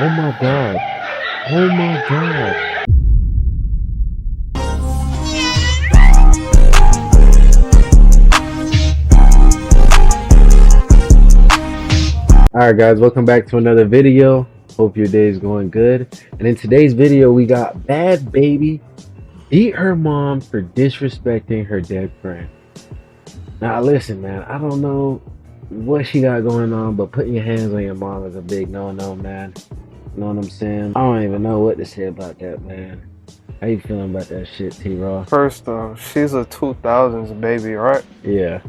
Oh my God. Oh my God. Alright guys, welcome back to another video. Hope your day is going good. And in today's video, we got Bhad Bhabie beat her mom for disrespecting her dead friend. Now listen, man, I don't know what she got going on, but putting your hands on your mom is a big no-no, man. You know what I'm saying? I don't even know what to say about that, man. How you feeling about that shit, T-Raw? First off, she's a 2000s baby, right? Yeah.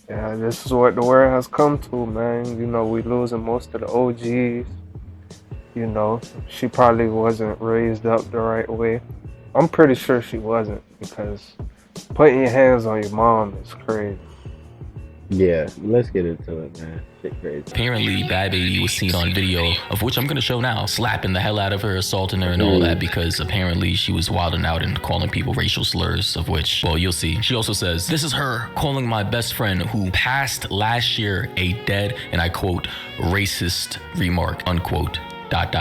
Yeah, this is what the world has come to, man. You know, we losing most of the OGs. You know, she probably wasn't raised up the right way. I'm pretty sure she wasn't, because putting your hands on your mom is crazy. Yeah, let's get into it, man. Shit crazy. Apparently, Bhad Bhabie was seen on video, of which I'm gonna show now, slapping the hell out of her, assaulting her and all that, because apparently she was wilding out and calling people racial slurs, of which, well, you'll see. She also says, "This is her calling my best friend who passed last year a dead, and I quote, racist remark, unquote, ... Bhad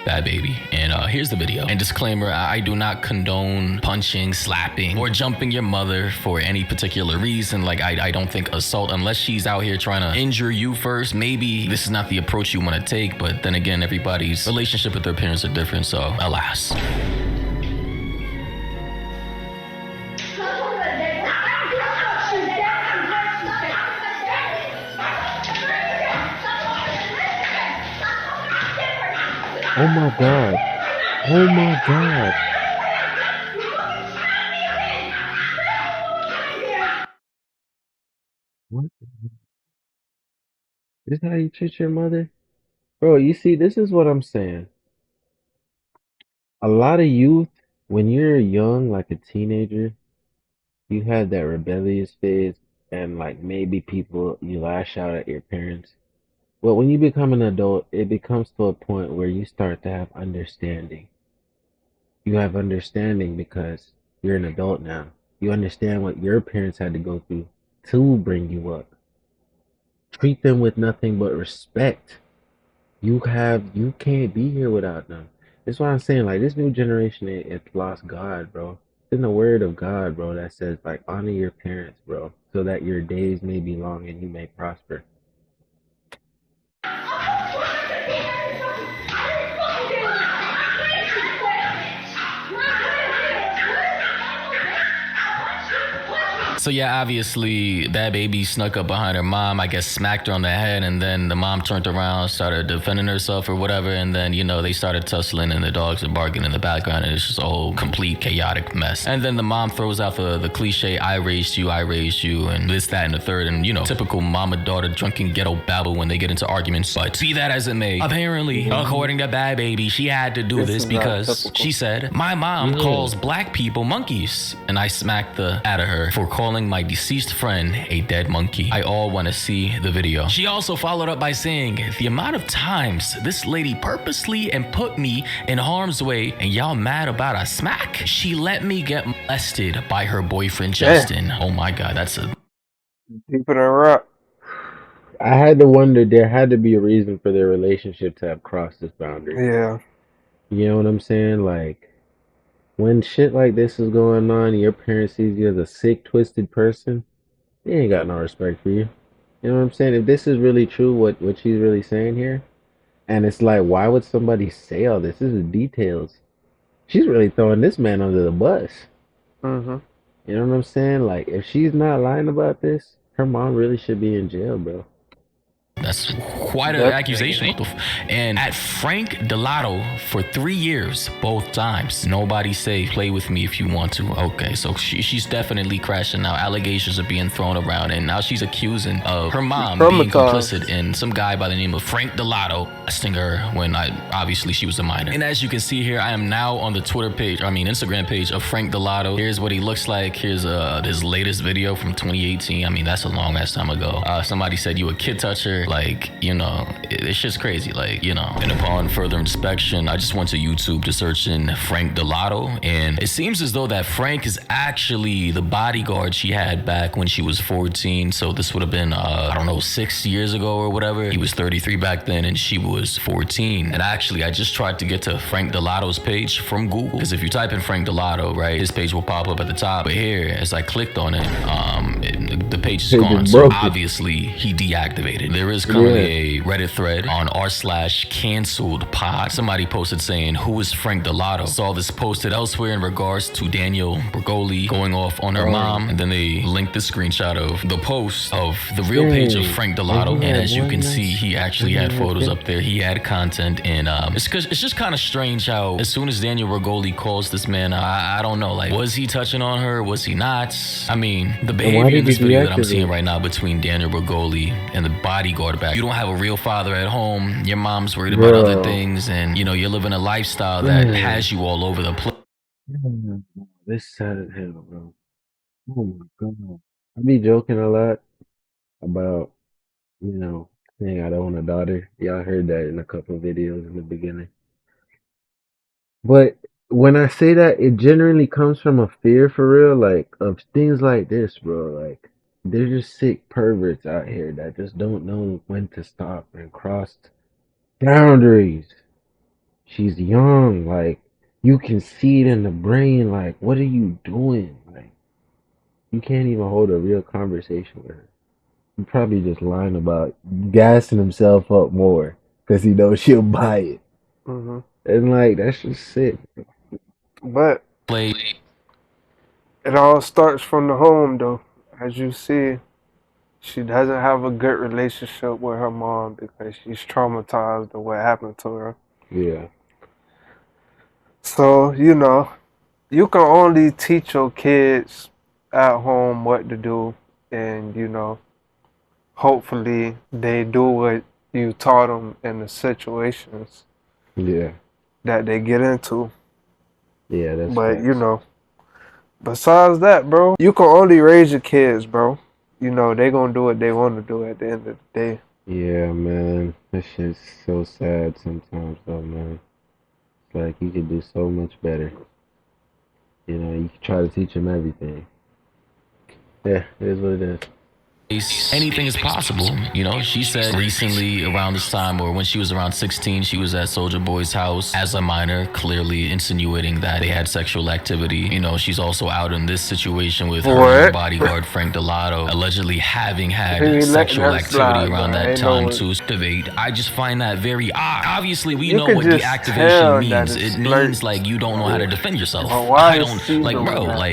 Bhabie." And here's the video. And disclaimer, I do not condone punching, slapping, or jumping your mother for any particular reason. Like, I don't think assault, unless she's out here trying to injure you first, maybe this is not the approach you want to take. But then again, everybody's relationship with their parents are different, so alas. Oh my God. Oh my God. What the hell? This is how you treat your mother? Bro, you see, this is what I'm saying. A lot of youth, when you're young, like a teenager, you have that rebellious phase, and like maybe people, you lash out at your parents. But when you become an adult, it becomes to a point where you start to have understanding. You have understanding because you're an adult now. You understand what your parents had to go through to bring you up. Treat them with nothing but respect. You can't be here without them. That's why I'm saying, like, this new generation, it's lost God, bro. It's in the word of God, bro, that says, like, honor your parents, bro, so that your days may be long and you may prosper. So yeah, obviously Bhad Bhabie snuck up behind her mom, I guess smacked her on the head, and then the mom turned around, started defending herself or whatever, and then, you know, they started tussling and the dogs are barking in the background, and it's just a whole complete chaotic mess. And then the mom throws out the cliche, I raised you, and this, that, and the third, and, you know, typical mama-daughter drunken ghetto babble when they get into arguments. But be that as it may, apparently, according to Bhad Bhabie, she had to do this because she said, my mom calls black people monkeys, and I smacked the out of her for calling my deceased friend a dead monkey. I all want to see the video. She also followed up by saying, the amount of times this lady purposely and put me in harm's way, and y'all mad about a smack? She let me get molested by her boyfriend Justin. Oh my God, that's a Deeper than rock. I had to wonder, there had to be a reason for their relationship to have crossed this boundary. Yeah. You know what I'm saying? Like, when shit like this is going on, your parents sees you as a sick, twisted person, they ain't got no respect for you. You know what I'm saying? If this is really true, what she's really saying here, and it's like, why would somebody say all this? This is details. She's really throwing this man under the bus. Mm-hmm. You know what I'm saying? Like, if she's not lying about this, her mom really should be in jail, bro. That's quite an accusation. And at Frank Delato for 3 years, both times. Nobody say, play with me if you want to. Okay, so she's definitely crashing now. Allegations are being thrown around, and now she's accusing of her mom being complicit in some guy by the name of Frank Delato molesting her when obviously she was a minor. And as you can see here, I am now on the Instagram page of Frank Delato. Here's what he looks like. Here's his latest video from 2018. I mean, that's a long ass time ago. Somebody said, you a kid toucher. Like, you know, it's just crazy. And upon further inspection, I just went to YouTube to search in Frank Delato, and it seems as though that Frank is actually the bodyguard she had back when she was 14. So this would have been, 6 years ago or whatever. He was 33 back then, and she was 14. And actually, I just tried to get to Frank Delato's page from Google, because if you type in Frank Delato, right, his page will pop up at the top. But here, as I clicked on it, the page is gone. So obviously, he deactivated. There is currently a Reddit thread on r/canceled pod. Somebody posted saying, "Who is Frank Delato?" Saw this posted elsewhere in regards to Daniel Bergoli going off on her mom, and then they linked the screenshot of the post of the real page of Frank Delato. And as you can see, he actually had photos up there. He had content, and it's just kind of strange how as soon as Daniel Bergoli calls this man, I don't know, was he touching on her? Was he not? I mean, the behavior in this video that I'm seeing right now between Daniel Bergoli and the bodyguard back. You don't have a real father at home. Your mom's worried about other things, and you're living a lifestyle that has you all over the place. This sad as hell, bro. Oh my god. I be joking a lot about, saying I don't want a daughter. Y'all heard that in a couple of videos in the beginning. But when I say that, it generally comes from a fear for real, of things like this, bro. They're just sick perverts out here that just don't know when to stop and cross boundaries. She's young, you can see it in the brain, what are you doing? You can't even hold a real conversation with her. You're probably just lying about gassing himself up more because he knows she'll buy it. Mm-hmm. And that's just sick. But it all starts from the home, though. As you see, she doesn't have a good relationship with her mom because she's traumatized of what happened to her. Yeah. So, you can only teach your kids at home what to do, and, hopefully they do what you taught them in the situations that they get into. Yeah, that's But, facts. besides that, bro, you can only raise your kids, bro. They gonna do what they want to do at the end of the day. Yeah, man. That shit's so sad sometimes, though, man. It's you could do so much better. You can try to teach them everything. Yeah, it is what it is. Anything is possible. She said recently around this time, or when she was around 16, she was at Soulja Boy's house as a minor, clearly insinuating that they had sexual activity. She's also out in this situation with her bodyguard, Frank Delato, allegedly having had sexual activity around that time to activate. I just find that very odd. Obviously, we know what deactivation means. It means you don't know how to defend yourself. I don't,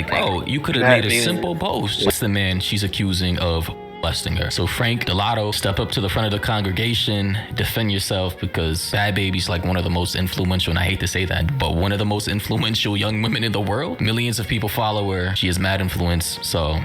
bro, you could have made a simple post. That's the man she's accusing of molesting her. So Frank Delato, step up to the front of the congregation, defend yourself, because Bhad Bhabie's one of the most influential, and I hate to say that, but one of the most influential young women in the world. Millions of people follow her. She has mad influence. So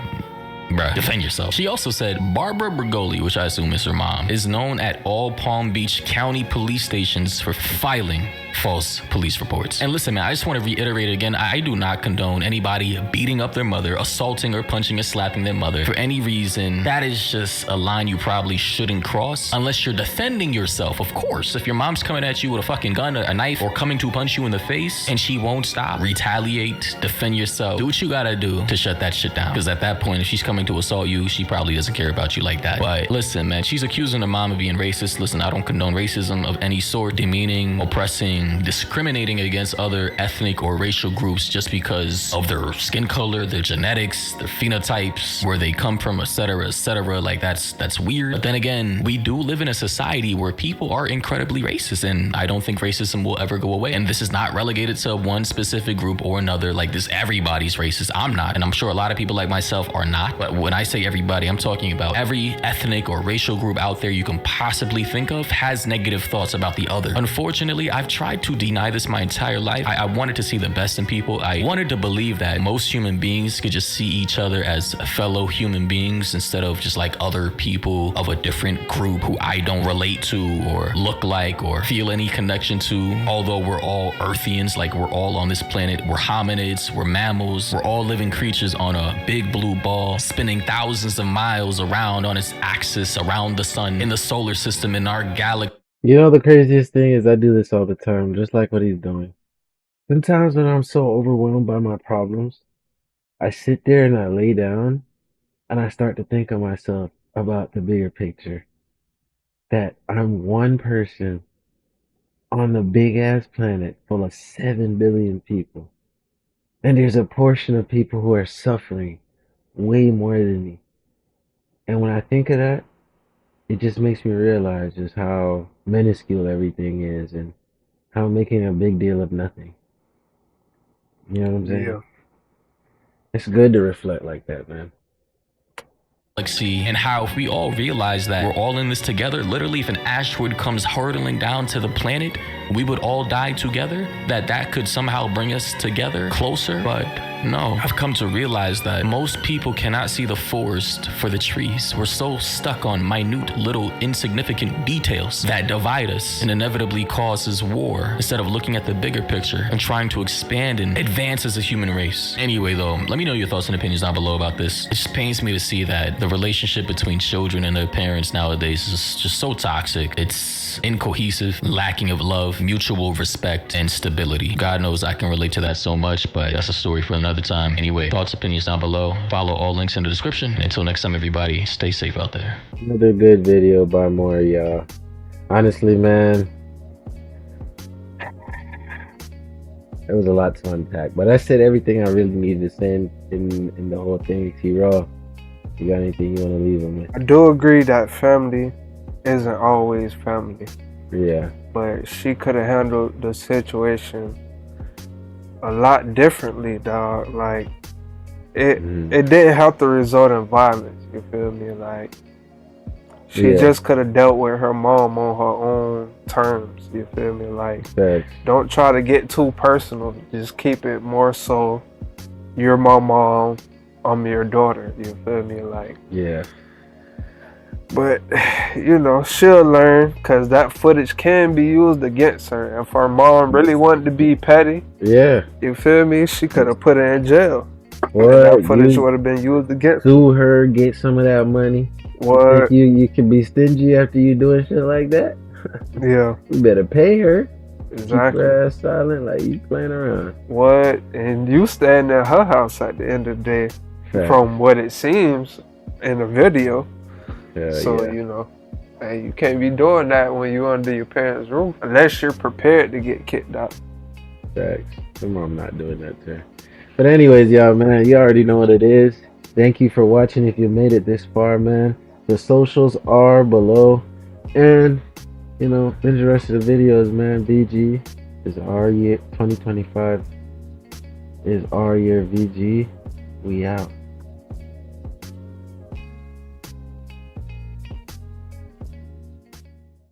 bruh, defend yourself. She also said Barbara Bergoli, which I assume is her mom, is known at all Palm Beach County police stations for filing false police reports. And listen, man, I just want to reiterate again, I do not condone anybody beating up their mother, assaulting or punching or slapping their mother for any reason. That is just a line you probably shouldn't cross unless you're defending yourself. Of course, if your mom's coming at you with a fucking gun, a knife, or coming to punch you in the face and she won't stop, retaliate, defend yourself. Do what you gotta do to shut that shit down. Because at that point, if she's coming to assault you, she probably doesn't care about you like that. But listen, man, she's accusing her mom of being racist. Listen, I don't condone racism of any sort, demeaning, oppressing, discriminating against other ethnic or racial groups just because of their skin color, their genetics, their phenotypes, where they come from, etc., etc. That's weird. But then again, we do live in a society where people are incredibly racist, and I don't think racism will ever go away. And this is not relegated to one specific group or another. Everybody's racist. I'm not, and I'm sure a lot of people like myself are not. But when I say everybody, I'm talking about every ethnic or racial group out there you can possibly think of has negative thoughts about the other. Unfortunately, I've tried tried to deny this my entire life. I wanted to see the best in people. I wanted to believe that most human beings could just see each other as fellow human beings instead of just like other people of a different group who I don't relate to or look like or feel any connection to. Although we're all Earthians, like we're all on this planet. We're hominids, we're mammals, we're all living creatures on a big blue ball, spinning thousands of miles around on its axis around the sun, in the solar system, in our galaxy. You know, the craziest thing is I do this all the time, just like what he's doing. Sometimes when I'm so overwhelmed by my problems, I sit there and I lay down and I start to think of myself about the bigger picture. That I'm one person on the big ass planet full of 7 billion people. And there's a portion of people who are suffering way more than me. And when I think of that, it just makes me realize just how minuscule everything is and how I'm making a big deal of nothing. You know what I'm saying? Yeah. It's good to reflect like that, man. And how if we all realize that we're all in this together, literally if an asteroid comes hurtling down to the planet, we would all die together, that could somehow bring us together closer. But no, I've come to realize that most people cannot see the forest for the trees. We're so stuck on minute little insignificant details that divide us and inevitably causes war instead of looking at the bigger picture and trying to expand and advance as a human race. Anyway though, let me know your thoughts and opinions down below about this. It just pains me to see that the relationship between children and their parents nowadays is just so toxic. It's incohesive, lacking of love, mutual respect, and stability. God knows I can relate to that so much, but that's a story for another time. Anyway, thoughts, opinions down below. Follow all links in the description. Until next time, everybody, stay safe out there. Another good video by more y'all. Honestly, man, there was a lot to unpack, but I said everything I really needed to say in the whole thing. T-Raw, you got anything you want to leave them with? I do agree that family isn't always family. Yeah. But she could have handled the situation a lot differently, dog. Like, it didn't have to result in violence, you feel me? Like, she just could have dealt with her mom on her own terms, you feel me? Like, don't try to get too personal. Just keep it more so, you're my mom, I'm your daughter, you feel me? Like, yeah. But, you know, she'll learn, because that footage can be used against her. If her mom really wanted to be petty, you feel me, she could have put her in jail. What? That footage would have been used against her. Sue her, get some of that money. What? You can be stingy after you doing shit like that? Yeah. You better pay her. Exactly. Keep her ass silent like you playing around. What? And you staying at her house at the end of the day, from what it seems in the video. So, you know, hey, you can't be doing that when you're under your parents' roof unless you're prepared to get kicked out. Facts. My mom not doing that to her. But anyways, y'all, man, you already know what it is. Thank you for watching if you made it this far, man. The socials are below. And, you know, binge the rest of the videos, man. VG is our year. 2025 is our year. VG. We out.